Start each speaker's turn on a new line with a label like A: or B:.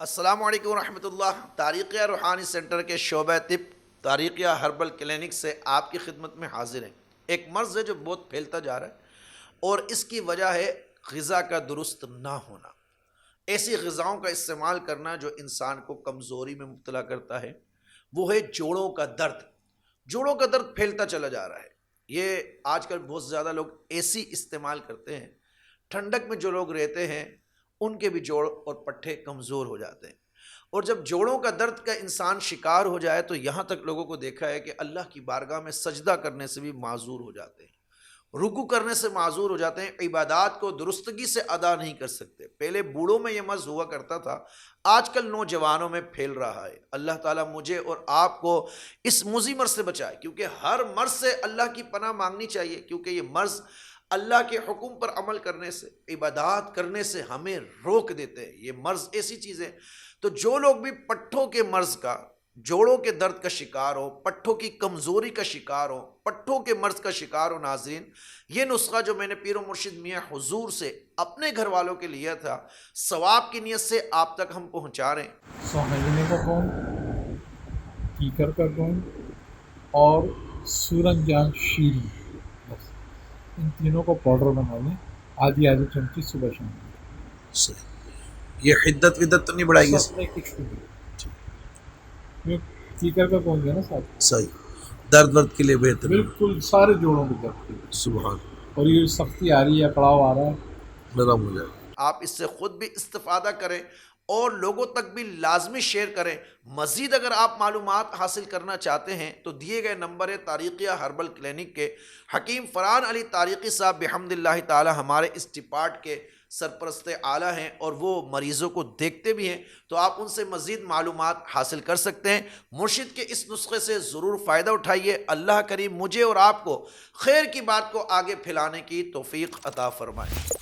A: السلام علیکم ورحمۃ اللہ۔ طارقیہ روحانی سینٹر کے شعبہ طب طارقیہ ہربل کلینک سے آپ کی خدمت میں حاضر ہیں۔ ایک مرض ہے جو بہت پھیلتا جا رہا ہے اور اس کی وجہ ہے غذا کا درست نہ ہونا، ایسی غذاؤں کا استعمال کرنا جو انسان کو کمزوری میں مبتلا کرتا ہے۔ وہ ہے جوڑوں کا درد۔ جوڑوں کا درد پھیلتا چلا جا رہا ہے۔ یہ آج کل بہت زیادہ لوگ اے سی استعمال کرتے ہیں، ٹھنڈک میں جو لوگ رہتے ہیں ان کے بھی جوڑ اور پٹھے کمزور ہو جاتے ہیں، اور جب جوڑوں کا درد کا انسان شکار ہو جائے تو یہاں تک لوگوں کو دیکھا ہے کہ اللہ کی بارگاہ میں سجدہ کرنے سے بھی معذور ہو جاتے ہیں، رکوع کرنے سے معذور ہو جاتے ہیں، عبادات کو درستگی سے ادا نہیں کر سکتے۔ پہلے بوڑھوں میں یہ مرض ہوا کرتا تھا، آج کل نوجوانوں میں پھیل رہا ہے۔ اللہ تعالیٰ مجھے اور آپ کو اس مضر مرض سے بچائے، کیونکہ ہر مرض سے اللہ کی پناہ مانگنی چاہیے، کیونکہ یہ مرض اللہ کے حکم پر عمل کرنے سے، عبادات کرنے سے ہمیں روک دیتے ہیں۔ یہ مرض ایسی چیز ہے، تو جو لوگ بھی پٹھوں کے مرض کا، جوڑوں کے درد کا شکار ہو، پٹھوں کی کمزوری کا شکار ہو، پٹھوں کے مرض کا شکار ہو، ناظرین یہ نسخہ جو میں نے پیر و مرشد میاں حضور سے اپنے گھر والوں کے لیا تھا، ثواب کی نیت سے آپ تک ہم پہنچا رہے ہیں۔
B: سوہجنے کا گوند، کیکر کا گوند اور سورنجان شیری، بس ان تینوں کو پاؤڈر بنا لیں، آدھی آدھی چمچی صبح شام۔
A: صحیح۔ یہ حدت ودت تو نہیں بڑھائے گی؟
B: سب میں کچھ بھی نہیں، کیکر کا گوند ہے نا ساتھ،
A: صحیح، درد ورد کے لیے بہتر ہے۔
B: بالکل سارے جوڑوں کے درد کے لیے۔
A: سبحان،
B: اور یہ سختی آ رہی ہے، پڑاؤ آ رہا ہے،
A: نرم ہو جائے۔ آپ اس سے خود بھی استفادہ کریں اور لوگوں تک بھی لازمی شیئر کریں۔ مزید اگر آپ معلومات حاصل کرنا چاہتے ہیں تو دیے گئے نمبر ہے طارقیہ ہربل کلینک کے حکیم فرحان علی طارقی صاحب بحمد اللہ تعالی ہمارے اس ڈپارٹ کے سرپرست اعلیٰ ہیں اور وہ مریضوں کو دیکھتے بھی ہیں، تو آپ ان سے مزید معلومات حاصل کر سکتے ہیں۔ مرشد کے اس نسخے سے ضرور فائدہ اٹھائیے۔ اللہ کریم مجھے اور آپ کو خیر کی بات کو آگے پھیلانے کی توفیق عطا فرمائے۔